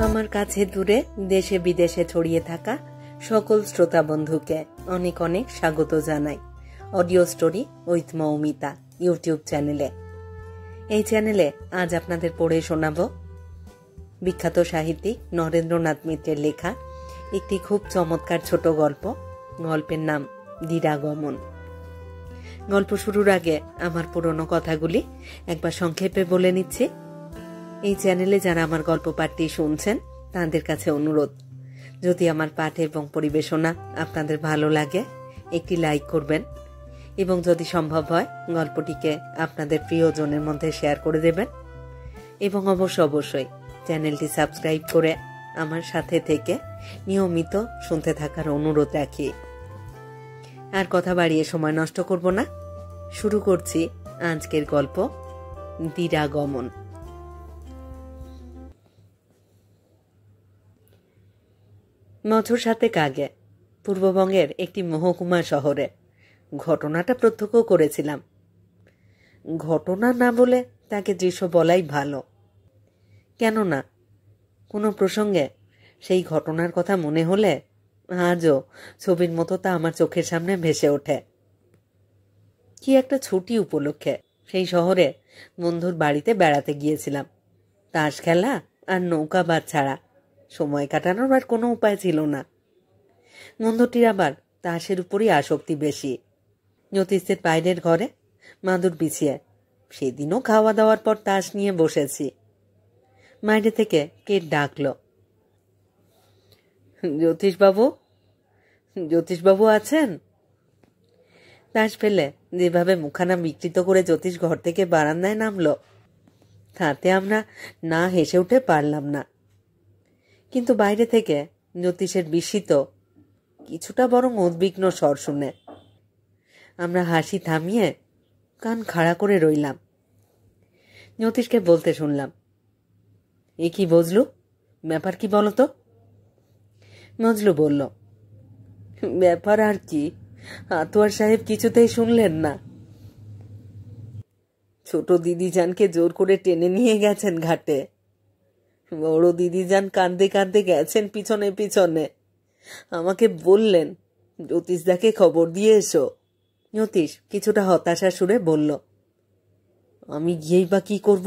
আমার কাছে দূরে দেশে বিদেশে ছড়িয়ে থাকা সকল শ্রোতা বন্ধুকে অনেক অনেক স্বাগত জানাই audio story with Moumita YouTube চ্যানেলে। এই চ্যানেলে আজ আপনাদের পড়ে শোনাব বিখ্যাত সাহিত্যিক নরেন্দ্রনাথ মিত্রের লেখা একটি খুব চমৎকার ছোট গল্প। গল্পের নাম দিরাগমন। গল্প শুরুর আগে আমার পুরনো কথাগুলি একবার সংক্ষেপে বলে নিচ্ছি। এই চ্যানেলে যারা আমার গল্প পাঠটি শুনছেন তাদের কাছে অনুরোধ, যদি আমার পাঠ এবং পরিবেশনা আপনাদের ভালো লাগে একটি লাইক করবেন এবং যদি সম্ভব হয় গল্পটিকে আপনাদের প্রিয়জনের মধ্যে শেয়ার করে দেবেন এবং অবশ্যই চ্যানেলটি সাবস্ক্রাইব করে আমার সাথে থেকে নিয়মিত শুনতে থাকার অনুরোধ রাখি। আর কথা বাড়িয়ে সময় নষ্ট করব না, শুরু করছি আজকের গল্প দিরাগমন। বছর 7 আগে পূর্ববঙ্গের একটি মহকুমা শহরে ঘটনাটা প্রত্যক্ষ করেছিলাম। ঘটনা না বলে তাকে দৃশ্য বলাই ভালো, কেননা কোনো প্রসঙ্গে সেই ঘটনার কথা মনে হলে আজও ছবির মতো তা আমার চোখের সামনে ভেসে ওঠে। কি একটা ছুটি উপলক্ষে সেই শহরে বন্ধুর বাড়িতে বেড়াতে গিয়েছিলাম। তাস খেলা আর নৌকাবাদ ছাড়া সময় কাটানোর আর কোনো উপায় ছিল না। বন্ধুটির আবার তাসের উপরই আসক্তি বেশি। জ্যোতিষের বাইরের ঘরে মাদুর বিছিয়ে সেদিনও খাওয়া দাওয়ার পর তাস নিয়ে বসেছি। বাইরে থেকে কে ডাকলো, জ্যোতিষবাবু আছেন? তাস ফেলে যেভাবে মুখানা বিকৃত করে জ্যোতিষ ঘর থেকে বারান্দায় নামলো, তাতে আমরা না হেসে উঠে পারলাম না। কিন্তু বাইরে থেকে জ্যোতিষের বিস্মিত কিছুটা বরং উদ্বিগ্ন স্বর শুনে আমরা হাসি থামিয়ে কান খাড়া করে রইলাম। জ্যোতিষকে বলতে শুনলাম, এ কি বজলু, ব্যাপার কি বলতো? মজলু বলল, ব্যাপার আর কি, আতোয়ার সাহেব কিছুতেই শুনলেন না। ছোট দিদিজানকে জোর করে টেনে নিয়ে গেছেন ঘাটে। বড় দিদিজান কাঁদতে কাঁদতে গেছেন পিছনে পিছনে। আমাকে বললেন জ্যোতিষদাকে খবর দিয়ে এসো। জ্যোতিষ কিছুটা হতাশা সুরে বলল, আমি গিয়েই বা কি করব?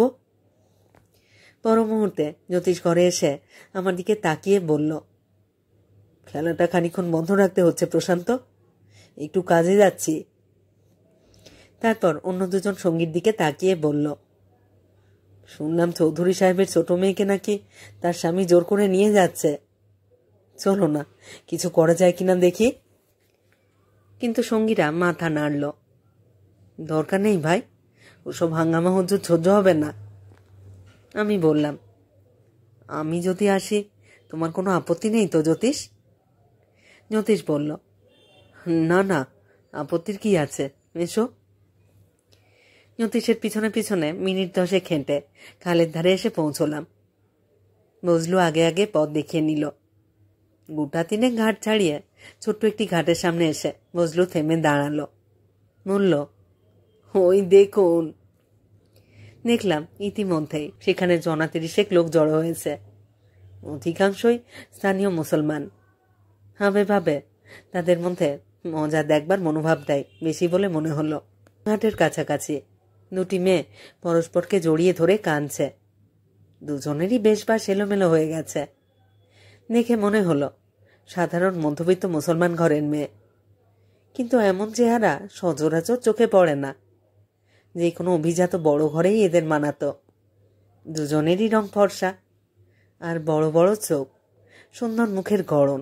পর মুহূর্তে জ্যোতিষ ঘরে এসে আমার দিকে তাকিয়ে বলল, খেলাটা খানিক্ষণ বন্ধ রাখতে হচ্ছে প্রশান্ত, একটু কাজে যাচ্ছি। তারপর অন্য দুজন সঙ্গীর দিকে তাকিয়ে বলল, শুনলাম চৌধুরী সাহেবের ছোট মেয়েকে নাকি তার স্বামী জোর করে নিয়ে যাচ্ছে। চলো না, কিছু করা যায় কিনা দেখি। কিন্তু সঙ্গীরা মাথা নাড়ল। দরকার নেই ভাই, ওসব হাঙ্গামা হুজুর সহ্য হবে না। আমি বললাম, আমি যদি আসি তোমার কোনো আপত্তি নেই তো জ্যোতিষ? জ্যোতিষ বলল, না না, আপত্তির কি আছে, এসো। জ্যোতিষের পিছনে পিছনে মিনিট 10 খেঁটে খালের ধারে এসে পৌঁছলাম। বজলু আগে আগে পথ দেখিয়ে নিল। গোটা 3 ঘাট ছাড়িয়ে ছোট্ট একটি ঘাটের সামনে এসে বজলু থেমে দাঁড়ালো। বলল, ওই দেখুন। দেখলাম ইতিমধ্যেই সেখানে 30 লোক জড়ো হয়েছে। অধিকাংশই স্থানীয় মুসলমান। ভাবে তাদের মধ্যে মজা দেখবার মনোভাবটাই বেশি বলে মনে হলো। ঘাটের কাছাকাছি 2টি মেয়ে পরস্পরকে জড়িয়ে ধরে কাঁদছে। দুজনেরই বেশবাস এলোমেলো হয়ে গেছে। দেখে মনে হলো সাধারণ মধ্যবিত্ত মুসলমান ঘরের মেয়ে, কিন্তু এমন চেহারা সচরাচর চোখে পড়ে না। যে কোনো অভিজাত বড় ঘরেই এদের মানাতো। দুজনেরই রং ফর্সা আর বড় বড় চোখ, সুন্দর মুখের গড়ন।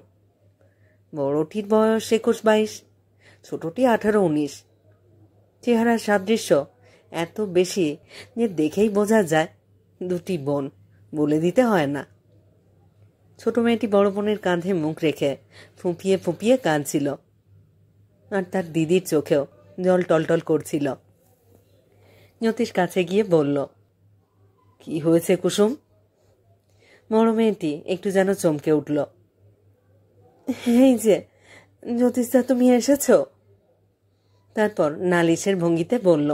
বড়টির বয়স 21-22, ছোটটি 18-19। চেহারার সাদৃশ্য এত বেশি যে দেখেই বোঝা যায় 2টি বোন, বলে দিতে হয় না। ছোট মেয়েটি বড় বোনের কাঁধে মুখ রেখে ফুঁপিয়ে ফুঁপিয়ে কাঁদছিল, আর তার দিদির চোখেও জল টলটল করছিল। জ্যোতিষ কাছে গিয়ে বলল, কি হয়েছে কুসুম? বড় মেয়েটি একটু যেন চমকে উঠল। এই যে জ্যোতিষদা, তুমি এসেছ। তারপর নালিশের ভঙ্গিতে বলল,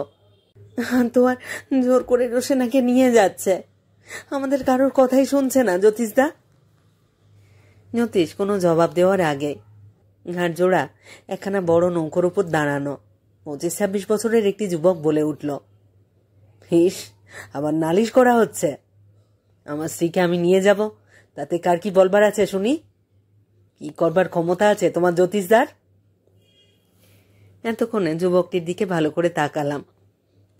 তো আর জোর করে রোশেনাকে নিয়ে যাচ্ছে। আমাদের কারোর কথাই শুনছে না জ্যোতিষদা। জ্যোতিষ কোনো জবাব দেওয়ার আগে ঘাট জোড়া একখানা বড় নৌকোর উপর দাঁড়ানো 25-26 বছরের একটি যুবক বলে উঠল, হিস, আবার নালিশ করা হচ্ছে? আমার স্ত্রীকে আমি নিয়ে যাব, তাতে কার কি বলবার আছে শুনি? কি করবার ক্ষমতা আছে তোমার জ্যোতিষদার? এতক্ষণে যুবকটির দিকে ভালো করে তাকালাম।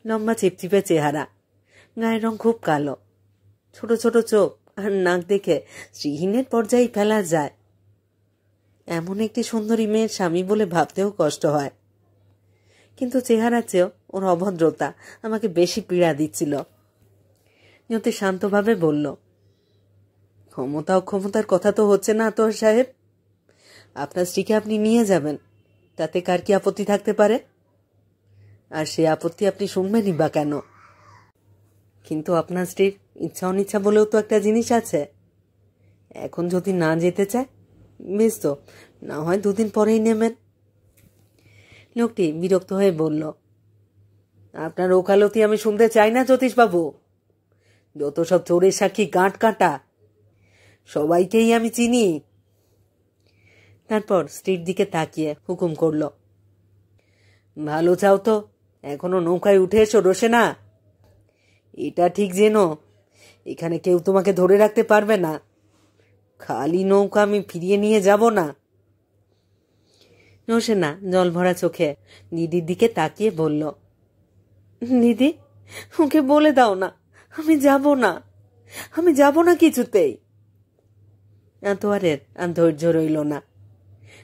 লম্বা চিপচিপে চেহারা, গায়ের রং খুব কালো, ছোট ছোট চোখ আর নাক দেখে শ্রীহীনের পর্যায়ে ফেলা যায়। এমন একটি সুন্দরী মেয়ের স্বামী বলে ভাবতেও কষ্ট হয়, কিন্তু চেহারার চেয়েও ওর অভদ্রতা আমাকে বেশি পীড়া দিচ্ছিল। জ্যোতি শান্তভাবে বলল, ক্ষমতা অক্ষমতার কথা তো হচ্ছে না তোর সাহেব। আপনার স্ত্রীকে আপনি নিয়ে যাবেন, তাতে কার কি আপত্তি থাকতে পারে? আর সে আপত্তি আপনি শুনবেনই বা কেন? কিন্তু আপনার স্ত্রীর ইচ্ছা অনিচ্ছা বলেও তো একটা জিনিস আছে। এখন যদি না যেতে চায়, বেশ তো, না হয় 2 দিন পরেই নেবেন। লোকটি বিরক্ত হয়ে বলল, আপনার ওকালতি আমি শুনতে চাই না জ্যোতিষবাবু। যত সব চোরের সাক্ষী গাঁট কাটা, সবাইকেই আমি চিনি। তারপর স্ত্রীর দিকে তাকিয়ে হুকুম করল, ভালো চাও তো এখনো নৌকায় উঠে এসো রোশেনা। এটা ঠিক যেন এখানে কেউ তোমাকে ধরে রাখতে পারবে না। খালি নৌকা আমি ফিরিয়ে নিয়ে যাব না। রোশেনা জল ভরা চোখে দিদির দিকে তাকিয়ে বলল, দিদি, ওকে বলে দাও না আমি যাব না, আমি যাব না কিছুতেই। আতোয়ারের আর ধৈর্য রইল না,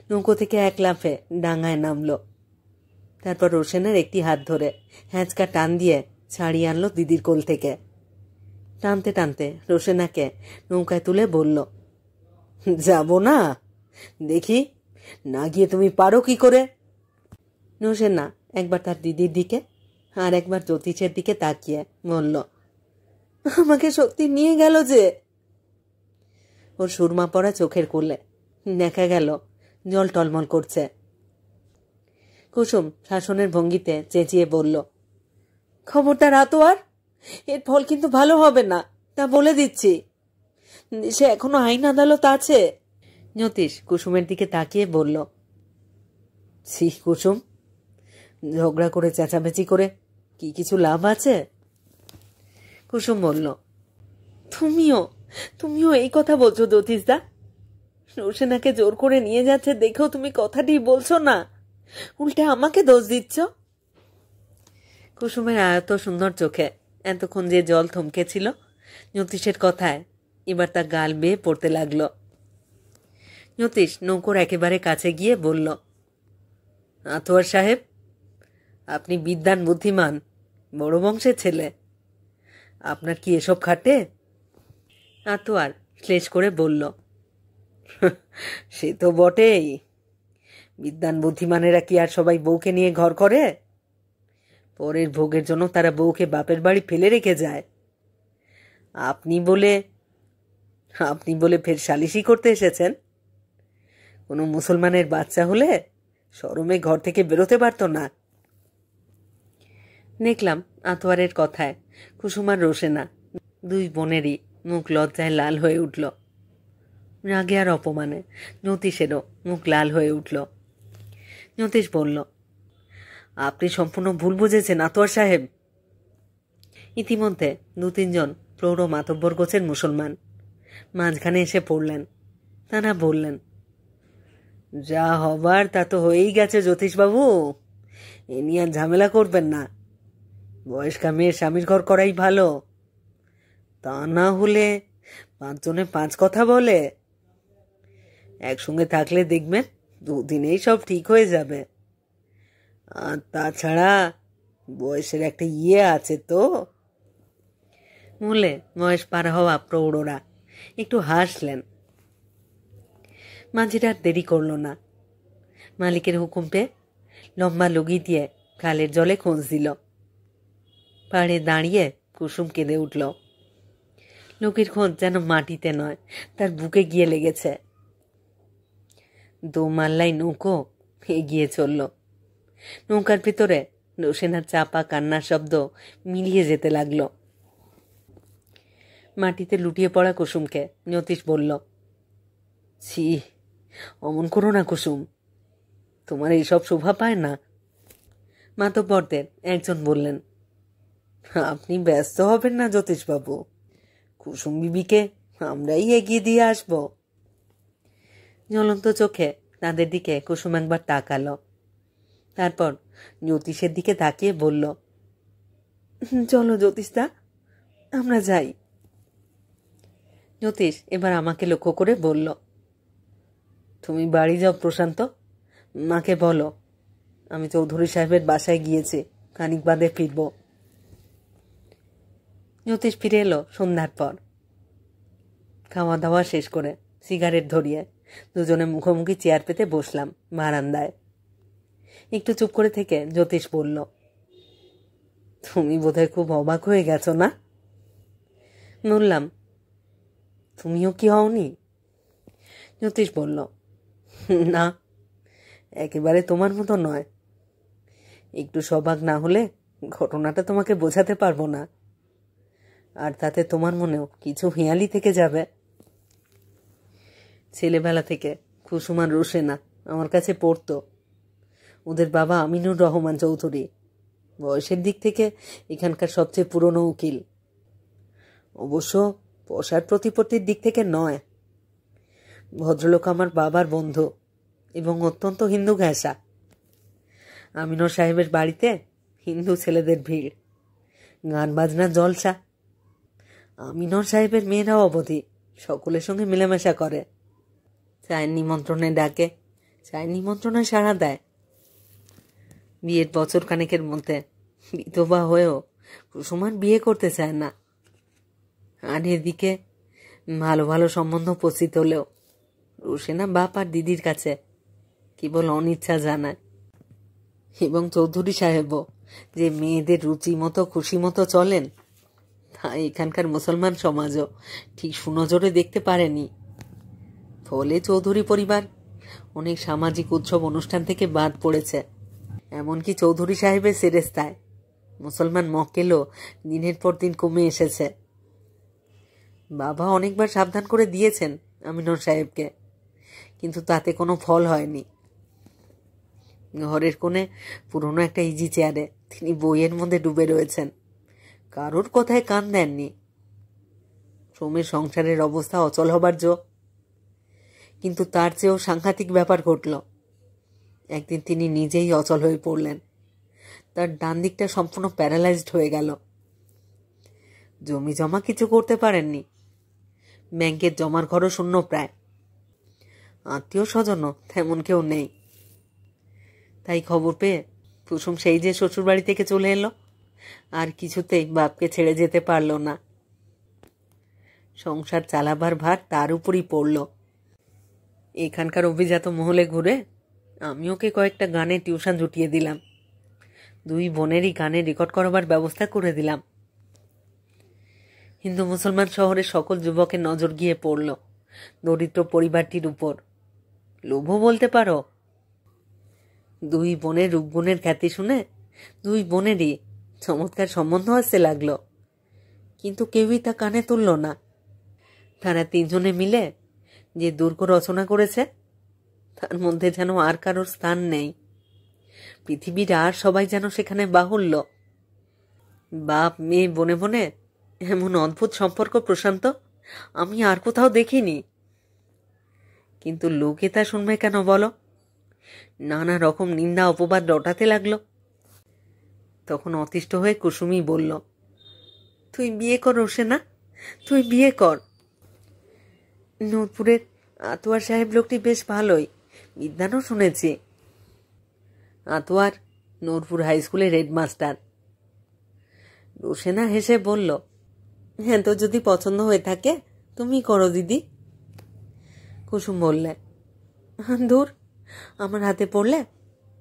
নৌকো থেকে এক লাফে ডাঙায় নামলো। তারপর রোশেনের একটি হাত ধরে হ্যাঁচকা টান দিয়ে ছাড়িয়ে আনলো দিদির কোল থেকে। টানতে টানতে রোশেনাকে নৌকায় তুলে বলল, যাব না? দেখি না গিয়ে তুমি পারো কি করে? রোশেনা একবার তার দিদির দিকে আর একবার জ্যোতিষের দিকে তাকিয়ে বলল, আমাকে সত্যি নিয়ে গেল যে। ওর সুরমা পড়া চোখের কোলে দেখা গেল জল টলমল করছে। কুসুম শাসনের ভঙ্গিতে চেঁচিয়ে বলল, খবরদার আতোয়ার, এর ফল কিন্তু ভালো হবে না, তা বলে দিচ্ছি। দেশে এখনো আইন আদালত আছে। জ্যোতিষ কুসুমের দিকে তাকিয়ে বলল, ছি কুসুম, ঝগড়া করে চেঁচামেচি করে কি কিছু লাভ আছে? কুসুম বলল, তুমিও এই কথা বলছো জ্যোতিষদা? রোশেনাকে জোর করে নিয়ে যাচ্ছে দেখেও তুমি কথাটি বলছো না, উল্টে আমাকে দোষ দিচ্ছ। কুসুমের আয়ত সুন্দর চোখে এতক্ষণ যে জল থমকেছিল জ্যোতিষের কথায় এবার তার গাল বেয়ে পড়তে লাগলো। জ্যোতিষ নৌকোর একেবারে কাছে গিয়ে বলল, আতোয়ার সাহেব, আপনি বিদ্বান বুদ্ধিমান বড় বংশের ছেলে, আপনার কি এসব খাটে? আতোয়ার শ্লেষ করে বলল, সে তো বটেই, বিদ্বান বুদ্ধিমানেরা কি আর সবাই বউকে নিয়ে ঘর করে? পরের ভোগের জন্য তারা বউকে বাপের বাড়ি ফেলে রেখে যায়। আপনি বলে ফের সালিশি করতে এসেছেন? কোনো মুসলমানের বাচ্চা হলে শরমে ঘর থেকে বেরোতে পারত না। দেখলাম আতোয়ারের কথায় কুসুম আর রোশেনা 2 বোনেরই মুখ লজ্জায় লাল হয়ে উঠল। রাগে আর অপমানে জ্যোতিষেরও মুখ লাল হয়ে উঠল। জ্যোতিষ বলল, আপনি সম্পূর্ণ ভুল বুঝেছেন আতোয়ার সাহেব। ইতিমধ্যে 2-3 জন প্রৌঢ় মাতব্বর গোছের মুসলমান মাঝখানে এসে পড়লেন। তারা বললেন, যা হবার তা তো হয়েই গেছে জ্যোতিষবাবু, এ নিয়ে আর ঝামেলা করবেন না। বয়স্কা মেয়ের স্বামীর ঘর করাই ভালো, তা না হলে 5 জনে 5 কথা বলে। একসঙ্গে থাকলে দেখবেন 2 দিনেই সব ঠিক হয়ে যাবে। আর তাছাড়া বয়সের একটা আছে তো। বলে বয়স পার হওয়া প্রৌঢ়রা একটু হাসলেন। মাঝিরা দেরি করল না, মালিকের হুকুম পেয়ে লম্বা লুগি দিয়ে খালের জলে খোঁজ দিল। পাড়ে দাঁড়িয়ে কুসুম কেঁদে উঠল। লুকির খোঁজ যেন মাটিতে নয়, তার বুকে গিয়ে লেগেছে। 2 মাল্লাই নৌকো এগিয়ে চলল। নৌকার ভিতরে রোশেনার চাপা কান্নার শব্দ মিলিয়ে যেতে লাগলো। মাটিতে লুটিয়ে পড়া কুসুমকে জ্যোতিষ বলল, ছি, অমন করো না কুসুম, তোমার এইসব শোভা পায় না। মাতব্বরদের একজন বললেন, আপনি ব্যস্ত হবেন না জ্যোতিষবাবু, কুসুম বিবিকে আমরাই এগিয়ে দিয়ে আসব। জ্বলন্ত চোখে তাদের দিকে কুসুম একবার তাকালো, তারপর জ্যোতিষের দিকে তাকিয়ে বলল, চলো জ্যোতিষদা, আমরা যাই। জ্যোতিষ এবার আমাকে লক্ষ্য করে বলল, তুমি বাড়ি যাও প্রশান্ত, মাকে বলো আমি চৌধুরী সাহেবের বাসায় গিয়েছি, খানিক বাদে ফিরব। জ্যোতিষ ফিরে এলো সন্ধ্যার পর। খাওয়া দাওয়া শেষ করে সিগারেট ধরিয়ে দুজনে মুখোমুখি চেয়ার পেতে বসলাম বারান্দায়। একটু চুপ করে থেকে জ্যোতিষ বলল, তুমি বোধহয় খুব অবাক হয়ে গেছো না? বললাম, তুমিও কি হওনি? জ্যোতিষ বলল, না, একেবারে তোমার মতো নয়। একটু সবাক না হলে ঘটনাটা তোমাকে বোঝাতে পারবো না, আর তাতে তোমার মনেও কিছু হেঁয়ালি থেকে যাবে। ছেলেবেলা থেকে কুসুম আর রোশেনা আমার কাছে পড়তো। ওদের বাবা আমিনুর রহমান চৌধুরী, বয়সের দিক থেকে এখানকার সবচেয়ে পুরনো উকিল। অবশ্য পশার প্রতিপত্তির দিক থেকে নয়। ভদ্রলোক আমার বাবার বন্ধু এবং অত্যন্ত হিন্দু ঘেঁষা। আমিনুর সাহেবের বাড়িতে হিন্দু ছেলেদের ভিড়, গান বাজনার জলসা। আমিনুর সাহেবের মেয়েরাও অবধি সকলের সঙ্গে মেলামেশা করে। চায়ের নিমন্ত্রণে ডাকে, চায়ের নিমন্ত্রণে সাড়া দেয়। বিয়ের বছর খানেকের মধ্যে বিধবা হয়েও কুসুমান বিয়ে করতে চায় না। আর এদিকে ভালো ভালো সম্বন্ধ উপস্থিত হলেও রোশেনা বাপ আর দিদির কাছে কেবল অনিচ্ছা জানায়। এবং চৌধুরী সাহেবও যে মেয়েদের রুচি মতো খুশি মতো চলেন, তা এখানকার মুসলমান সমাজও ঠিক সুনজরে দেখতে পারেনি। ফলে চৌধুরী পরিবার অনেক সামাজিক উৎসব অনুষ্ঠান থেকে বাদ পড়েছে। এমনকি চৌধুরী সাহেবের সেরেস্তায় মুসলমান মক্কেলও দিনের পর দিন কমে এসেছে। বাবা অনেকবার সাবধান করে দিয়েছেন আমিনুর সাহেবকে, কিন্তু তাতে কোনো ফল হয়নি। ঘরের কোণে পুরনো একটা ইজি চেয়ারে তিনি বইয়ের মধ্যে ডুবে রয়েছেন, কারোর কথায় কান দেননি। শ্রমের সংসারের অবস্থা অচল হবার জো। কিন্তু তার চেয়েও সাংঘাতিক ব্যাপার ঘটল। একদিন তিনি নিজেই অচল হয়ে পড়লেন। তার ডান দিকটা সম্পূর্ণ প্যারালাইজড হয়ে গেল। জমি জমা কিছু করতে পারেননি। ব্যাংকের জমার ঘরও শূন্য প্রায়। আত্মীয় স্বজনও তেমন কেউ নেই। তাই খবর পেয়ে কুসুম সেই যে শ্বশুরবাড়ি থেকে চলে এলো, আর কিছুতেই বাপকে ছেড়ে যেতে পারল না। সংসার চালাবার ভার তার উপরই পড়ল। এখানকার অভিজাত মহলে ঘুরে আমি ওকে কয়েকটা গানের টিউশন জুটিয়ে দিলাম। দুই বোনেরই গানে রেকর্ড করাবার ব্যবস্থা করে দিলাম। হিন্দু মুসলমান শহরের সকল যুবকের নজর গিয়ে পড়ল দরিদ্র পরিবারটির উপর। লোভও বলতে পারো। দুই বোনের রূপগুণের খ্যাতি শুনে দুই বোনেরই চমৎকার সম্বন্ধ আসতে লাগলো, কিন্তু কেউই তা কানে তুলল না। তারা তিনজনে মিলে যে দুর্গ রচনা করেছে তার মধ্যে যেন আর কারোর স্থান নেই। পৃথিবীর আর সবাই যেন সেখানে বাহুল্য। বাপ মেয়ে বনে বনে এমন অদ্ভুত সম্পর্ক প্রশান্ত আমি আর কোথাও দেখিনি। কিন্তু লোকে তা শুনবে কেন বলো? নানা রকম নিন্দা অপবাদ রটাতে লাগলো। তখন অতিষ্ঠ হয়ে কুসুমই বলল, তুই বিয়ে কর রোশেনা, তুই বিয়ে কর। নূরপুরের আতোয়ার সাহেব লোকটি বেশ ভালোই, বিদ্যানও শুনেছি। আতোয়ার নূরপুর হাই স্কুলের হেডমাস্টার। রোশেনা হেসে বলল, হ্যাঁ, তো যদি পছন্দ হয়ে থাকে তুমি করো দিদি। কুসুম বললে, ধুর, আমার হাতে পড়লে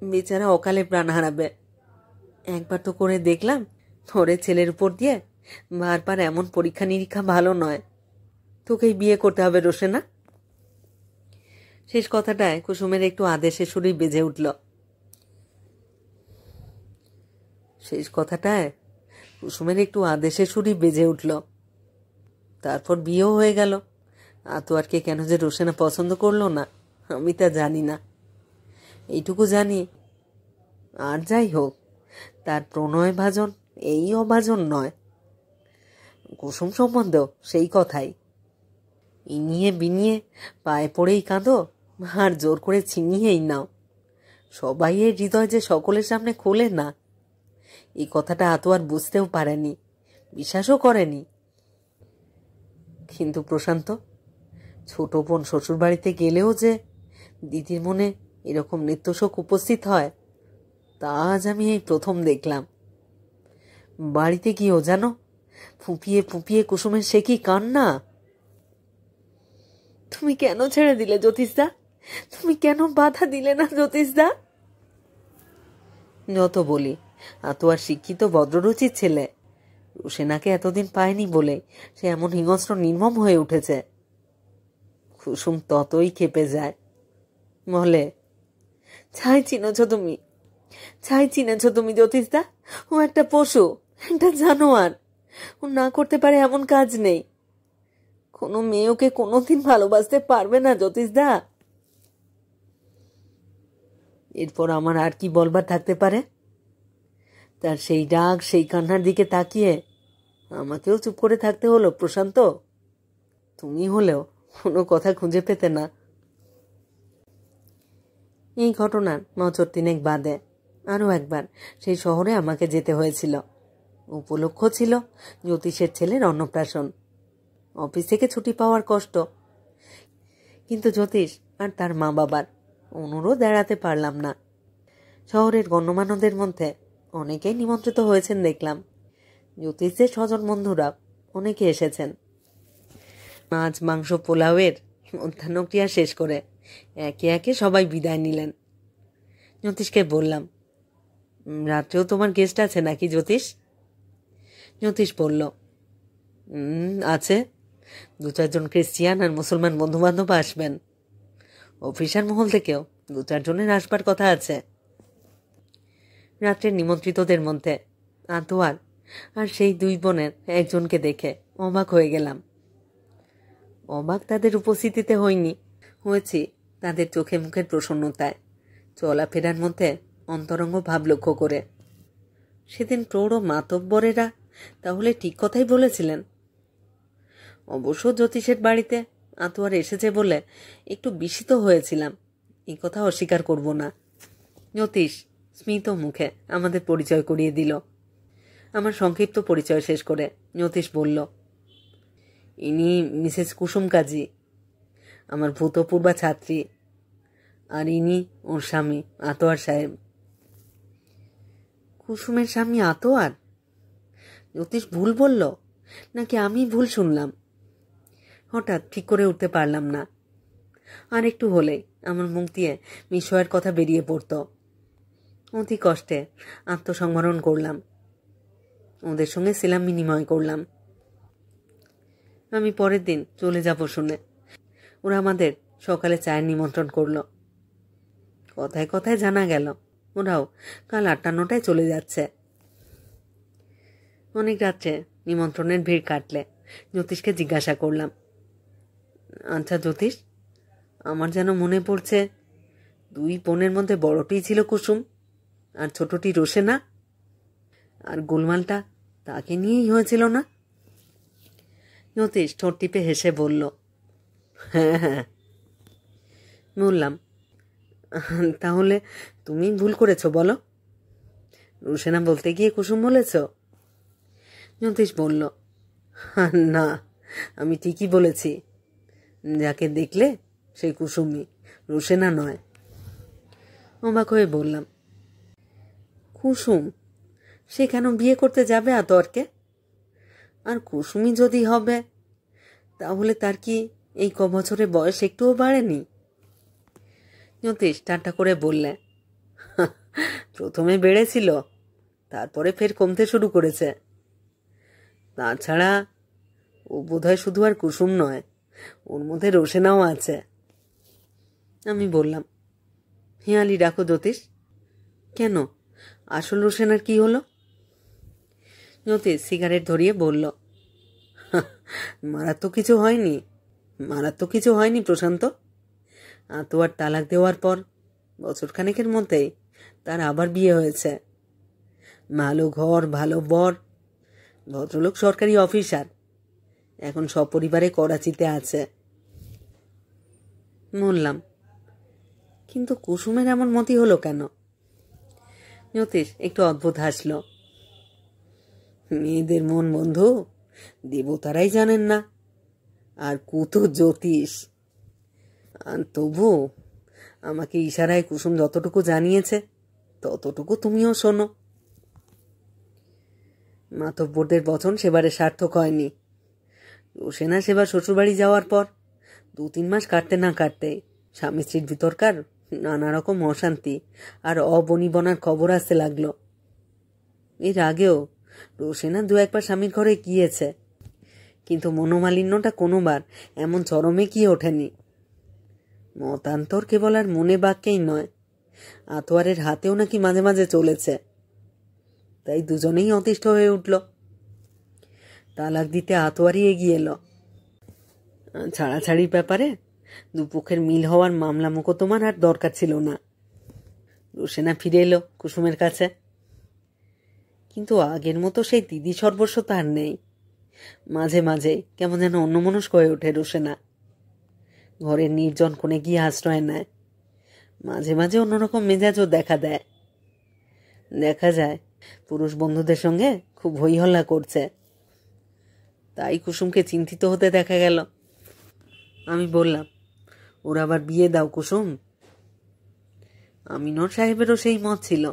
বেচারা অকালে প্রাণ হারাবে। একবার তো করে দেখলাম, তোরে ছেলের উপর দিয়ে বারবার এমন পরীক্ষা নিরীক্ষা ভালো নয়। তোকেই বিয়ে করতে হবে রোশেনা। শেষ কথাটায় কুসুমের একটু আদেশের সুরেই বেজে উঠল। তারপর বিয়েও হয়ে গেল আতোয়ারকে কেন যে রোশেনা পছন্দ করলো না আমি তা জানি না। এইটুকু জানি, আর যাই হোক, তার প্রণয় ভাজন এই অভাজন নয়। কুসুম সম্বন্ধেও সেই কথাই। ইনিয়ে বিনিয়ে পায়ে পড়েই কাঁদো আর জোর করে ছিনিয়েই নাও। সবাই এর হৃদয় যে সকলের সামনে খোলে না, এই কথাটা আতোয়ার বুঝতেও পারেনি, বিশ্বাসও করেনি। কিন্তু প্রশান্ত, ছোট বোন শ্বশুর বাড়িতে গেলেও যে দিদির মনে এরকম নিত্যশোক উপস্থিত হয়, তা আজ আমি এই প্রথম দেখলাম। বাড়িতে গিয়েও জানো, ফুঁপিয়ে ফুঁপিয়ে কুসুমের সে কি কান্না। তুমি কেন ছেড়ে দিলে জ্যোতিষদা? তুমি কেন বাধা দিলে না জ্যোতিষদা? যত বলি আতোয়ার শিক্ষিত ভদ্ররুচির ছেলে, রোশেনাকে এতদিন পায়নি বলে সে এমন হিংস্র নির্মম হয়ে উঠেছে। কুসুম ততই খেপে যায়, বলে, ছাই চিনেছ তুমি, ছাই চিনেছ তুমি জ্যোতিষদা। ও একটা পশু, একটা জানোয়ার। ও না করতে পারে এমন কাজ নেই। কোনো মেয়ে ওকে কোনোদিন ভালোবাসতে পারবে না জ্যোতিষদা। এরপর আমার আর কি বলবার থাকতে পারে? তার সেই রাগ, সেই কান্নার দিকে তাকিয়ে আমাকেও চুপ করে থাকতে হলো প্রশান্ত। তুমি হলেও কোনো কথা খুঁজে পেতে না। এই ঘটনার বছর 3 বাদে আরও একবার সেই শহরে আমাকে যেতে হয়েছিল। উপলক্ষ ছিল জ্যোতিষের ছেলের অন্নপ্রাশন। অফিস থেকে ছুটি পাওয়ার কষ্ট, কিন্তু জ্যোতিষ আর তার মা বাবার অনুরোধ এড়াতে পারলাম না। শহরের গণ্যমান্যদের মধ্যে অনেকেই নিমন্ত্রিত হয়েছেন দেখলাম। জ্যোতিষের স্বজন বন্ধুরা অনেকে এসেছেন। মাছ মাংস পোলাওয়ের মধ্যাহ্নক্রিয়া শেষ করে একে একে সবাই বিদায় নিলেন। জ্যোতিষকে বললাম, রাত্রেও তোমার গেস্ট আছে নাকি জ্যোতিষ? জ্যোতিষ বলল, আছে, 2-4 জন খ্রিস্টিয়ান আর মুসলমান বন্ধুবান্ধব আসবেন। অফিসার মহল থেকেও 2-4 জনের আসবার কথা আছে। রাত্রের নিমন্ত্রিতদের মধ্যে আতোয়ার আর সেই 2 বোনের একজনকে দেখে অবাক হয়ে গেলাম। অবাক তাদের উপস্থিতিতে হয়নি, হয়েছি তাদের চোখে মুখের প্রসন্নতায়, চলাফেরার মধ্যে অন্তরঙ্গ ভাব লক্ষ্য করে। সেদিন প্রৌঢ় মাতব্বরেরা তাহলে ঠিক কথাই বলেছিলেন। অবশ্য জ্যোতিষের বাড়িতে আতোয়ার এসেছে বলে একটু বিস্মিত হয়েছিলাম, এই কথা অস্বীকার করব না। জ্যোতিষ স্মিত মুখে আমাদের পরিচয় করিয়ে দিল। আমার সংক্ষিপ্ত পরিচয় শেষ করে জ্যোতিষ বলল, ইনি মিসেস কুসুম কাজী, আমার ভূতপূর্বা ছাত্রী, আর ইনি ওর স্বামী আতোয়ার সাহেব। কুসুমের স্বামী আতোয়ার? জ্যোতিষ ভুল বলল নাকি আমি ভুল শুনলাম? হঠাৎ ঠিক করে উঠতে পারলাম না। আর একটু হলেই আমার মুখ দিয়ে বিস্ময়ের কথা বেরিয়ে পড়ত। অতি কষ্টে আত্মসংবরণ করলাম, ওদের সঙ্গে সেলাম বিনিময় করলাম। আমি পরের দিন চলে যাব শুনে ওরা আমাদের সকালে চায়ের নিমন্ত্রণ করল। কথায় কথায় জানা গেল ওরাও কাল 8-9টায় চলে যাচ্ছে। অনেক রাত্রে নিমন্ত্রণের ভিড় কাটলে জ্যোতিষকে জিজ্ঞাসা করলাম, আচ্ছা জ্যোতিষ, আমার যেন মনে পড়ছে 2 বোনের মধ্যে বড়টি ছিল কুসুম আর ছোটটি রোশেনা, আর গোলমালটা তাকে নিয়েই হয়েছিল না? জ্যোতিষ ঠোঁট টিপে হেসে বলল, হ্যাঁ হ্যাঁ। বললাম, তাহলে তুমি ভুল করেছ বলো, রোশেনা বলতে গিয়ে কুসুম বলেছ? জ্যোতিষ বলল, না, আমি ঠিকই বলেছি, যাকে দেখলে সেই কুসুমই, রোশেনা নয়। অবাক হয়ে বললাম, কুসুম? সে কেন বিয়ে করতে যাবে আতোয়ারকে? আর কুসুমই যদি হবে তাহলে তার কি এই বছরে বয়স একটুও বাড়েনি? জ্যোতিষ ঠাট্টা করে বললে, প্রথমে বেড়েছিল, তারপরে ফের কমতে শুরু করেছে। তাছাড়া ও বোধহয় শুধু আর কুসুম নয়, ওর মধ্যে রোশেনাও আছে। আমি বললাম, হেয়ালি ডাকো জ্যোতিষ। কেন, আসল রোশেনার কি হলো? জ্যোতিষ সিগারেট ধরিয়ে বলল, মারাত্মক কিছু হয়নি, মারাত্মক কিছু হয়নি প্রশান্ত। আতোয়ার তালাক দেওয়ার পর বছরখানেকের মধ্যেই তার আবার বিয়ে হয়েছে। ভালো ঘর, ভালো বর, ভদ্রলোক সরকারি অফিসার, এখন সপরিবারে করাচিতে আছে। বললাম, কিন্তু কুসুমের এমন মতি হলো কেন? জ্যোতিষ একটু অদ্ভুত হাসল। মেয়েদের মন বন্ধু দেবতারাই জানেন না, আর কুতো জ্যোতিষ। তবু আমাকে ইশারায় কুসুম যতটুকু জানিয়েছে ততটুকু তুমিও শোনো। মাতব্বরদের বচন সেবারে সার্থক হয়নি। রোশেনা সেবার শ্বশুরবাড়ি যাওয়ার পর 2-3 মাস কাটতে না কাটতে স্বামী স্ত্রীর ভিতরকার নানা রকম অশান্তি আর অবনিবনার খবর আসতে লাগলো। এর আগেও রোশেনা 2-1 বার স্বামীর ঘরে গিয়েছে, কিন্তু মনোমালিন্যটা কোনোবার এমন চরমে কি ওঠেনি। মতান্তর কেবল আর মনে বাক্যেই নয়, আতোয়ারের হাতেও নাকি মাঝে মাঝে চলেছে। তাই দুজনেই অতিষ্ঠ হয়ে উঠল। তালাক দিতে আতোয়ারই এগিয়ে এলো। ছাড়াছাড়ির ব্যাপারে দুপক্ষের মিল হওয়ার মামলা মোকদ্দমার আর দরকার ছিল না। রোশেনা ফিরে এলো কুসুমের কাছে, কিন্তু আগের মতো সেই দিদি সর্বস্ব তার নেই। মাঝে মাঝে কেমন যেন অন্যমনস্ক হয়ে ওঠে রোশেনা। ঘরের নির্জন কোণে গিয়ে আশ্রয় নেয়। মাঝে মাঝে অন্যরকম মেজাজও দেখা দেয়। দেখা যায় পুরুষ বন্ধুদের সঙ্গে খুব হইহল্লা করছে। তাই কুসুমকে চিন্তিত হতে দেখা গেল। আমি বললাম, ওর আবার বিয়ে দাও কুসুম। আমিনুর সাহেবেরও সেই মত ছিল,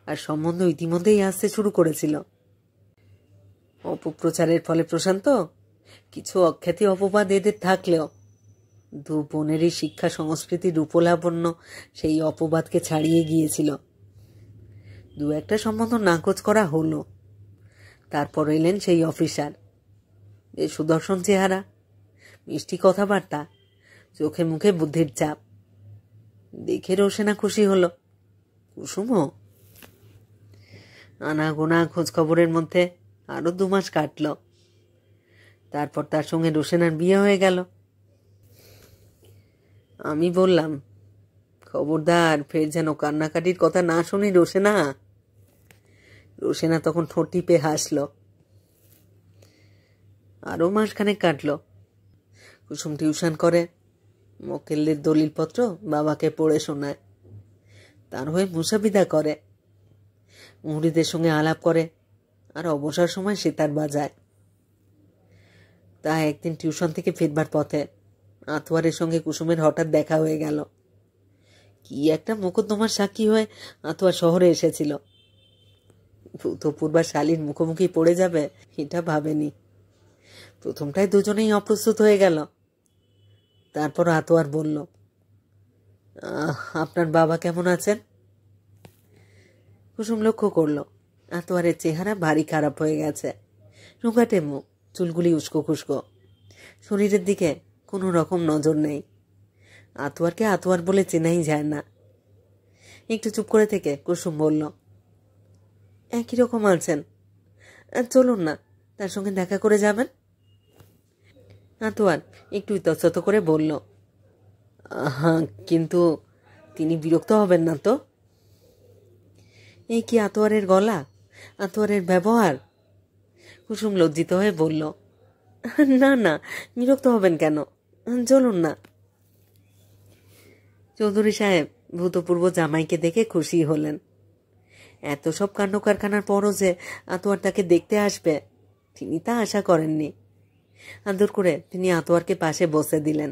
আর সম্বন্ধ ইতিমধ্যেই আসতে শুরু করেছিল। অপপ্রচারের ফলে প্রশান্ত কিছু অখ্যাতি অপবাদ এদের থাকলেও 2 বোনেরই শিক্ষা সংস্কৃতির রূপলাবণ্য সেই অপবাদকে ছাড়িয়ে গিয়েছিল। 2-1টা সম্বন্ধ নাকচ করা হলো। তারপর এলেন সেই অফিসার। বেশ সুদর্শন চেহারা, মিষ্টি কথাবার্তা, চোখে মুখে বুদ্ধির চাপ। দেখে রোশেনা খুশি হলো। কুসুমও। আনাগোনা খোঁজ খবরের মধ্যে আরো 2 মাস কাটল। তারপর তার সঙ্গে রোশেনার বিয়ে হয়ে গেল। আমি বললাম, খবরদার ফের যেন কান্নাকাটির কথা না শুনি রোশেনা। রোশেনা তখন ঠোঁট টিপে হাসল। আরো মাসখানেক কাটল। কুসুম টিউশন করে, মক্কেলদের দলিলপত্র বাবাকে পড়ে শোনায়, তার হয়ে মুসাবিদা করে, মুহুরিদের সঙ্গে আলাপ করে, আর অবসর সময় সেতার বাজায়। তা একদিন টিউশন থেকে ফিরবার পথে আতোয়ারের সঙ্গে কুসুমের হঠাৎ দেখা হয়ে গেল। কি একটা মোকদ্দমার সাক্ষী হয়ে আতোয়ার শহরে এসেছিল। ভূতপূর্বা শালীর মুখোমুখি পড়ে যাবে এটা ভাবেনি। প্রথমটায় দুজনেই অপ্রস্তুত হয়ে গেল। তারপর আতোয়ার বলল, আপনার বাবা কেমন আছেন? কুসুম লক্ষ্য করল আতোয়ারের চেহারা ভারী খারাপ হয়ে গেছে। রুগাটে মুখ, চুলগুলি উস্কো খুস্কো, শরীরের দিকে কোনো রকম নজর নেই। আতোয়ারকে আতোয়ার বলে চেনাই যায় না। একটু চুপ করে থেকে কুসুম বলল, একই রকম আছেন, চলুন না তার সঙ্গে দেখা করে যাবেন। আতোয়ার একটু ইতস্তত করে বলল, হ্যাঁ, কিন্তু তিনি বিরক্ত হবেন না তো? এই কি আতোয়ারের গলা, আতোয়ারের ব্যবহার! কুসুম লজ্জিত হয়ে বলল, না না, বিরক্ত হবেন কেন, চলুন না। চৌধুরী সাহেব ভূতপূর্ব জামাইকে দেখে খুশি হলেন। এত সব কাণ্ড কারখানার পরও যে আতোয়ার তাকে দেখতে আসবে তিনি তা আশা করেননি। আদর করে তিনি আতোয়ারকে পাশে বসে দিলেন।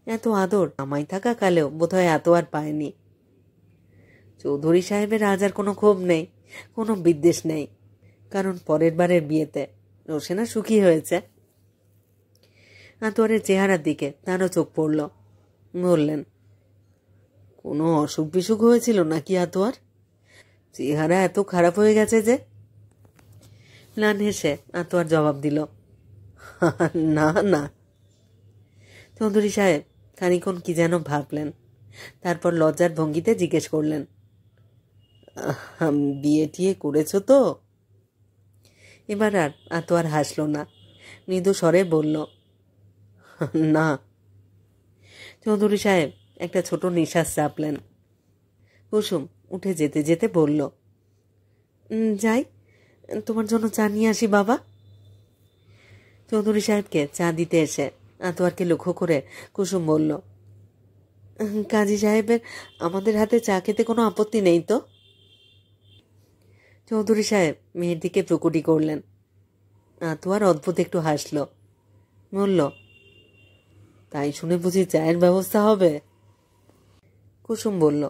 এত আদর জামাই থাকা কালেও বোধহয় আতোয়ার পায়নি। চৌধুরী সাহেবের আজ আর কোনো ক্ষোভ নেই, কোনো বিদ্বেষ নেই, কারণ পরের বারের বিয়েতে রোশেনা সুখী হয়েছে। আতোয়ারের চেহারার দিকে তারও চোখ পড়ল। বললেন, কোনো অসুখ বিসুখ হয়েছিল নাকি আতোয়ার? চেহারা এত খারাপ হয়ে গেছে যে? ম্লান হেসে আতোয়ার জবাব দিল, না না। চৌধুরী সাহেব খানিক্ষণ কি যেন ভাবলেন, তারপর লজ্জার ভঙ্গিতে জিজ্ঞেস করলেন, বিয়ে টিয়ে করেছ তো? এবার আর আতোয়ার হাসল না, মৃদু স্বরে বলল, না। চৌধুরী সাহেব একটা ছোট নিঃশ্বাস চাপলেন। কুসুম উঠে যেতে যেতে বলল, যাই, তোমার জন্য চা নিয়ে আসি বাবা। চৌধুরী সাহেবকে চা দিতে এসে আতোয়ারকে লক্ষ্য করে কুসুম বলল, কাজী সাহেবের আমাদের হাতে চা খেতে কোনো আপত্তি নেই তো? চৌধুরী সাহেব মেয়ের দিকে প্রকুটি করলেন। আতোয়ার অদ্ভুত একটু হাসল, বলল, তাই শুনে বুঝি চায়ের ব্যবস্থা হবে? কুসুম বলল,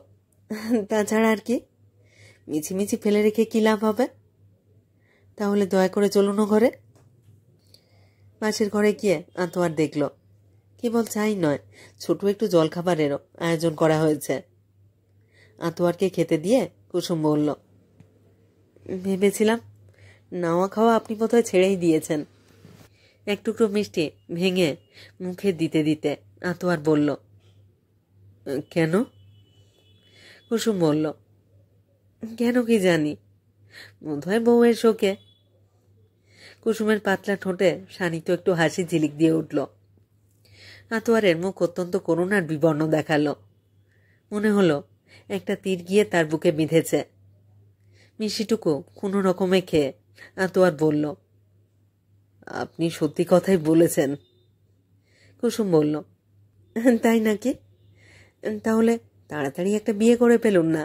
তাছাড়া আর কি, মিছিমিছি ফেলে রেখে কি লাভ হবে? তাহলে দয়া করে চলুন ঘরে। পাশের ঘরে গিয়ে আতোয়ার দেখল কেবল চাই নয়, ছোট একটু জলখাবারেরও আয়োজন করা হয়েছে। আতোয়ারকে খেতে দিয়ে কুসুম বলল, ভেবেছিলাম নাওয়া খাওয়া আপনি বোধহয় ছেড়েই দিয়েছেন। এক টুকরো মিষ্টি ভেঙে মুখে দিতে দিতে আতোয়ার বলল, কেন? কুসুম বলল, কেন কি জানি, বোধহয় বউয়ের শোকে। কুসুমের পাতলা ঠোঁটে শানিত একটু হাসি ঝিলিক দিয়ে উঠল। আতোয়ারের মুখ অত্যন্ত করুণার বিবর্ণ দেখালো। মনে হলো একটা তীর গিয়ে তার বুকে বিঁধেছে। মিষ্টিটুকু কোনো রকমে খেয়ে আতোয়ার বলল, আপনি সত্যি কথাই বলেছেন। কুসুম বলল, তাই নাকি? তাহলে তাড়াতাড়ি একটা বিয়ে করে ফেলুন না।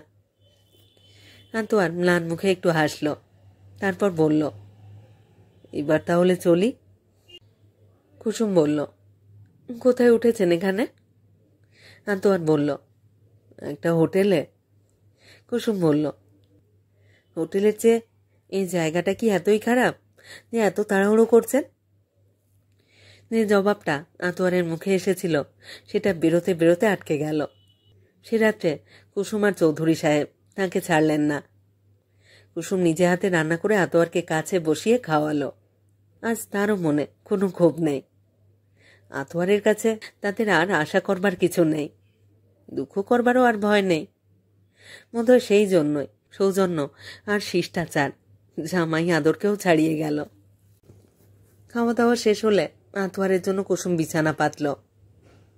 আতোয়ার ম্লান মুখে একটু হাসল, তারপর বলল, এবার তাহলে চলি। কুসুম বলল, কোথায় উঠেছেন এখানে? আতোয়ার বলল, একটা হোটেলে। কুসুম বলল, হোটেলের চেয়ে এই জায়গাটা কি এতই খারাপ যে এত তাড়াহুড়ো করছেন? যে জবাবটা আতোয়ারের মুখে এসেছিল সেটা বেরোতে বেরোতে আটকে গেল। সে রাত্রে কুসুম আর চৌধুরী সাহেব তাকে ছাড়লেন না। কুসুম নিজে হাতে রান্না করে আতোয়ারকে কাছে বসিয়ে খাওয়ালো। আজ তারও মনে কোনো ক্ষোভ নেই। আতোয়ারের কাছে তাদের আর আশা করবার কিছু নেই, দুঃখ করবারও আর ভয় নেই। বোধহয় সেই জন্যই সৌজন্য আর শিষ্টাচার জামাই আদরকেও ছাড়িয়ে গেল। খাওয়া দাওয়া শেষ হলে আতোয়ারের জন্য কুসুম বিছানা পাতল।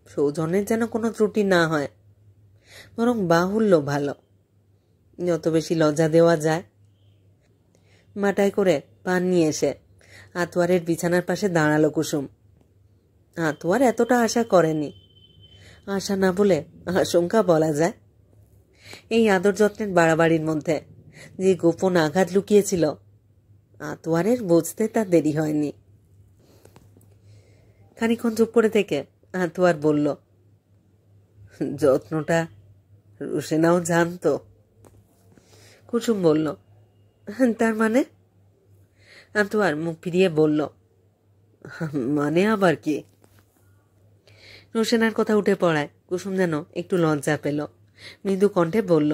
সৌজন্যের যেন কোনো ত্রুটি না হয়, বরং বাহুল্য ভালো, যত বেশি লজ্জা দেওয়া যায়। মাটায় করে পান নিয়ে এসে আতোয়ারের বিছানার পাশে দাঁড়ালো কুসুম। আতোয়ার এতটা আশা করেনি, আশা না বলে আশঙ্কা বলা যায়। এই আদর যত্নের বাড়াবাড়ির মধ্যে যে গোপন আঘাত লুকিয়েছিল আতোয়ারের বুঝতে তার দেরি হয়নি। খানিক্ষণ চুপ করে থেকে আতোয়ার বলল, যত্নটা রুশেনাও জানতো? কুসুম বলল, তার মানে? আতোয়ার মুখ ফিরিয়ে বলল, মানে আবার কি? রুশেনার কথা উঠে পড়ায় কুসুম যেন একটু লজ্জা পেল। মৃদু কণ্ঠে বলল,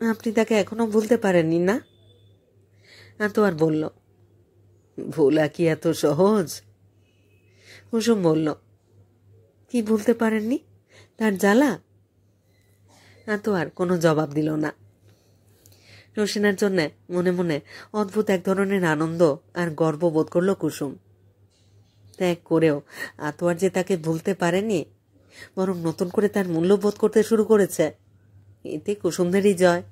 আপনি তাকে এখনো ভুলতে পারেননি না? আতোয়ার বলল, ভোলা কি এত সহজ? কুসুম বলল, কি ভুলতে পারেননি? তার জ্বালা? আতোয়ার কোনো জবাব দিল না। রুশেনার জন্য মনে মনে অদ্ভুত এক ধরনের আনন্দ আর গর্ব বোধ করল কুসুম। ত্যাগ করেও আতোয়ার যে তাকে ভুলতে পারেনি, বরং নতুন করে তার মূল্য বোধ করতে শুরু করেছে, এতে কুসুমদেরই জয়।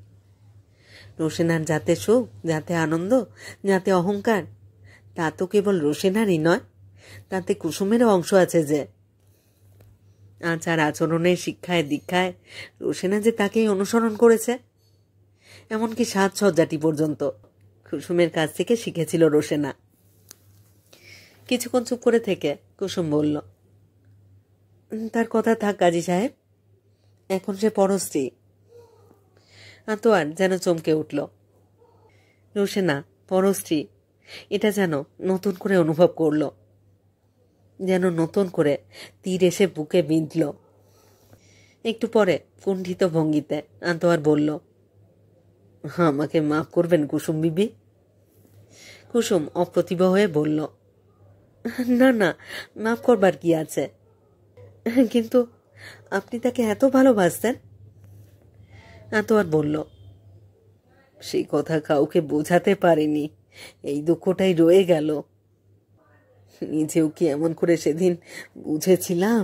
রুশেনার যাতে সুখ, যাতে আনন্দ, যাতে অহংকার, তা তো কেবল রুশেনারই নয়, তাতে কুসুমেরও অংশ আছে। যে আচার আচরণের শিক্ষায় দীক্ষায় রুশেনা যে তাকেই অনুসরণ করেছে, এমনকি সাজসজ্জাটি পর্যন্ত কুসুমের কাছ থেকে শিখেছিল রুশেনা। কিছুক্ষণ চুপ করে থেকে কুসুম বলল, তার কথা থাক কাজী সাহেব, এখন সে পরস্ত্রী। আতোয়ার যেন চমকে উঠল। রুশেনা পরস্ত্রী, এটা যেন নতুন করে অনুভব করল, যেন নতুন করে তীর এসে বুকে বিঁধল। একটু পরে কুণ্ঠিত ভঙ্গিতে আতোয়ার বলল, আমাকে মাফ করবেন কুসুম বিবি। কুসুম অপ্রতিভ হয়ে বলল, না না, মাফ করবার কি আছে, কিন্তু আপনি তাকে এত ভালোবাসতেন। আতোয়ার বলল, সেই কথা কাউকে বোঝাতে পারিনি, এই দুঃখটাই রয়ে গেল। নিজেও কি এমন করে সেদিন বুঝেছিলাম,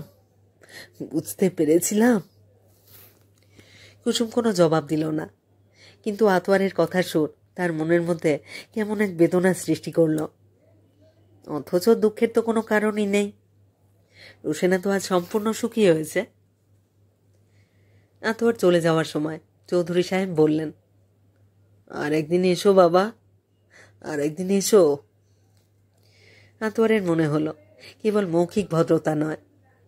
বুঝতে পেরেছিলাম? কুসুম কোনো জবাব দিল না, কিন্তু আতোয়ারের কথার সুর তার মনের মধ্যে কেমন এক বেদনার সৃষ্টি করল। অথচ দুঃখের তো কোনো কারণই নেই। রোশেনা তো আজ সম্পূর্ণ সুখী হয়েছে। আতোয়ার চলে যাওয়ার সময় চৌধুরী সাহেব বললেন, আর একদিন এসো বাবা, আর একদিন এসো। আতোয়ারের মনে হলো কেবল মৌখিক ভদ্রতা নয়,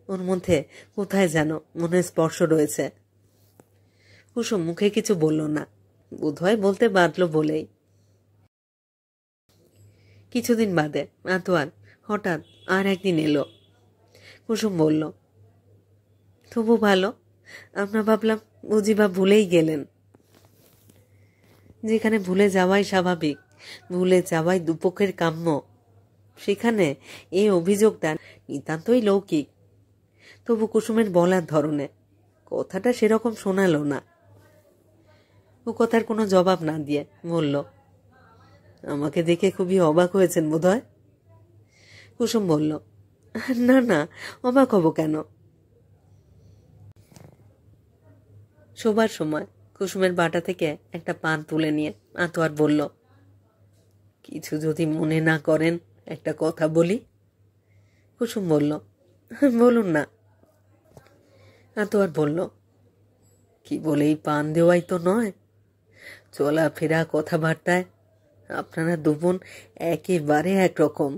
ওর মধ্যে কোথায় যেন মনের স্পর্শ রয়েছে। কুসুম মুখে কিছু বলল না, বোধহয় বলতে বাধল বলেই। কিছুদিন বাদে আতোয়ার হঠাৎ আর একদিন এলো। কুসুম বলল, তবু ভালো, আমরা ভাবলাম বুঝিবা ভুলেই গেলেন। যেখানে ভুলে যাওয়াই স্বাভাবিক, ভুলে যাওয়াই দুপক্ষের কাম্য, সেখানে এই অভিযোগটা নিতান্তই লৌকিক। তবু কুসুমের বলার ধরনে কথাটা সেরকম শোনালো না। ও কথার কোনো জবাব না দিয়ে বলল, আমাকে দেখে খুবই অবাক হয়েছেন বোধহয়। কুসুম বলল, না না, অবাক হব কেন? শোবার সময় কুসুমের বাটা থেকে একটা পান তুলে নিয়ে আতোয়ার বলল, কিছু যদি মনে না করেন একটা কথা বলি। কুসুম বলল, বলুন না। আতোয়ার বলল, কি বলেই পান দেওয়াই তো নয়, চলাফেরা কথাবার্তায় আপনারা দুবোন একেবারে একরকম।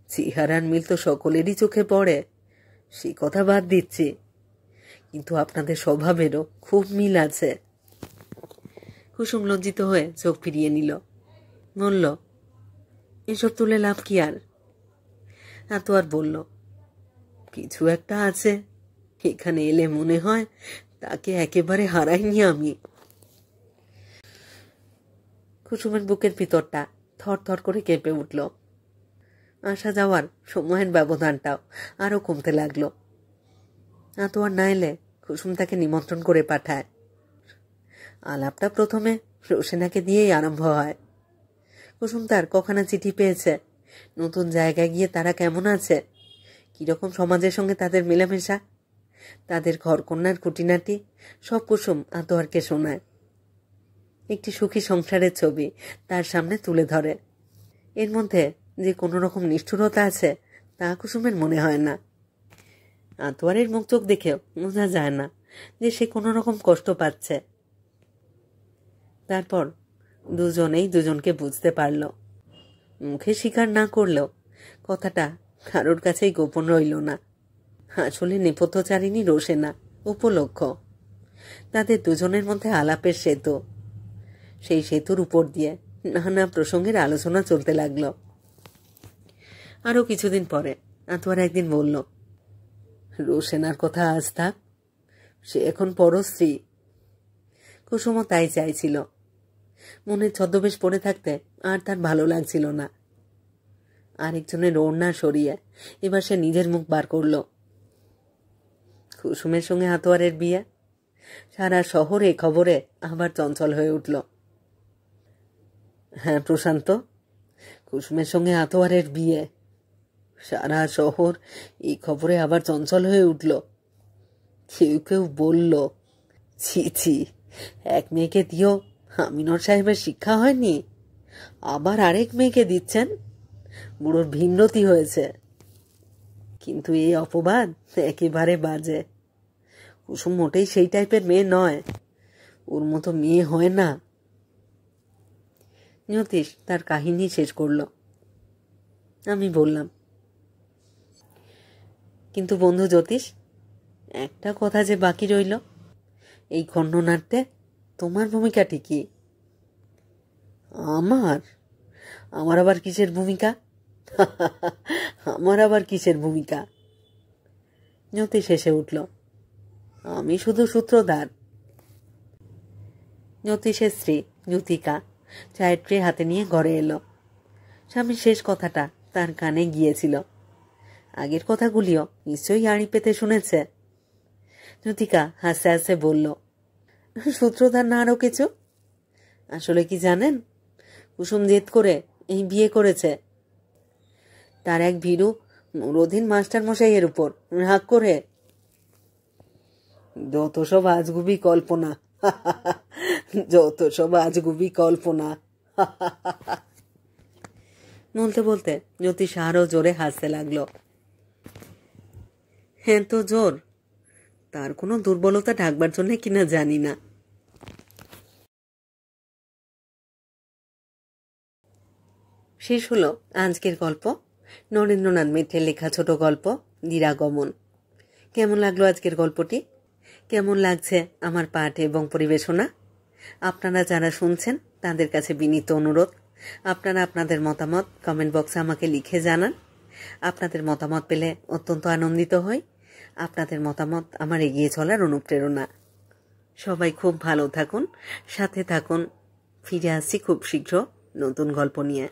চেহারার মিল তো সকলেরই চোখে পড়ে, সে কথা বাদ দিচ্ছি, কিন্তু আপনাদের স্বভাবেরও খুব মিল আছে। কুসুম লজ্জিত হয়ে চোখ ফিরিয়ে নিল, বলল, এসব তুলে লাভ কি আর? আতোয়ার বলল, কিছু একটা আছে, এখানে এলে মনে হয় তাকে একেবারে হারাইনি আমি। কুসুমের বুকের ভিতরটা থর থর করে কেঁপে উঠল। আসা যাওয়ার সময়ের ব্যবধানটাও আরো কমতে লাগলো। আতোয়ার না এলে কুসুম তাকে নিমন্ত্রণ করে পাঠায়। আলাপটা প্রথমে রোশেনাকে দিয়েই আরম্ভ হয়। কুসুম তার কখানা চিঠি পেয়েছে, নতুন জায়গায় গিয়ে তারা কেমন আছে, কিরকম সমাজের সঙ্গে তাদের মেলামেশা, তাদের ঘরকন্যার খুঁটিনাটি সব কুসুম আতোয়ারকে শোনায়। একটি সুখী সংসারের ছবি তার সামনে তুলে ধরে। এর মধ্যে যে কোনো রকম নিষ্ঠুরতা আছে তা কুসুমের মনে হয় না। আতোয়ারের মুখ চোখ দেখেও বোঝা যায় না যে সে কোনো রকম কষ্ট পাচ্ছে। তারপর দুজনেই দুজনকে বুঝতে পারল। মুখে স্বীকার না করলেও কথাটা কারোর কাছেই গোপন রইল না। আসলে নেপথ্যচারিণী রোশেনা উপলক্ষ। তাদের দুজনের মধ্যে আলাপের সেতু। সেই সেতুর উপর দিয়ে নানা প্রসঙ্গের আলোচনা চলতে লাগলো। আরো কিছুদিন পরে আতোয়ার একদিন বলল, রোশেনার কথা আজ থাক, সে এখন পরস্ত্রী। কুসুমও তাই চাইছিল। মনের ছদ্মবেশ পড়ে থাকতে আর তার ভালো লাগছিল না। আরেকজনের ওড়না সরিয়ে এবার সে নিজের মুখ বার করল। কুসুমের সঙ্গে আতোয়ারের বিয়ে। সারা শহর এ খবরে আবার চঞ্চল হয়ে উঠল। হ্যাঁ প্রশান্ত, কুসুমের সঙ্গে আতোয়ারের বিয়ে। সারা শহর এই খবরে আবার চঞ্চল হয়ে উঠল। কেউ কেউ বলল, ছি ছি, এক মেয়েকে দিয়েও আমিনুর সাহেবের শিক্ষা হয়নি, আবার আরেক মেয়েকে দিচ্ছেন, বুড়োর ভিন্নতি হয়েছে। কিন্তু এই অপবাদ একেবারে বাজে। কুসুম মোটেই সেই টাইপের মেয়ে নয়, ওর মতো মেয়ে হয় না। জ্যোতিষ তার কাহিনী শেষ করল। আমি বললাম, কিন্তু বন্ধু জ্যোতিষ, একটা কথা যে বাকি রইল, এই খণ্ডনাট্যে তোমার ভূমিকাটি কি? আমার আমার আবার কিসের ভূমিকা? আমার আবার কিসের ভূমিকা? জ্যোতিষ হেসে উঠল, আমি শুধু সূত্রধার। জ্যোতিষের স্ত্রী জ্যোতিকা চায়ের ট্রে হাতে নিয়ে ঘরে এলো। স্বামীর শেষ কথাটা তার কানে গিয়েছিল। আগের কথাগুলিও নিশ্চয়ই আড়ি পেতে শুনেছে। জ্যোতিকা হাসতে হাসতে বলল, সূত্রধার না আরো কিছু? আসলে কি জানেন, কুসুম জেদ করে এই বিয়ে করেছে। তার এক ভীরু রোধিন মাস্টার মশাইয়ের উপর রাগ করে। যত সব আজগুবি কল্পনা, যত সব আজগুবি কল্পনা। বলতে বলতে জ্যোতিষ আরও জোরে হাসতে লাগলো। হ্যাঁ তো জোর, তার কোনো দুর্বলতা ঢাকবার জন্য কিনা জানি না। শেষ হলো আজকের গল্প, নরেন্দ্রনাথ মিত্রের লেখা ছোট গল্প নিরাগমন। কেমন লাগলো আজকের গল্পটি? কেমন লাগছে আমার পাঠ এবং পরিবেশনা? আপনারা যারা শুনছেন তাদের কাছে বিনীত অনুরোধ, আপনারা আপনাদের মতামত কমেন্ট বক্সে আমাকে লিখে জানান। আপনাদের মতামত পেলে অত্যন্ত আনন্দিত হই। আপনাদের মতামত আমার এগিয়ে চলার অনুপ্রেরণা। সবাই খুব ভালো থাকুন, সাথে থাকুন। ফিরে আসছি খুব শীঘ্র নতুন গল্প নিয়ে।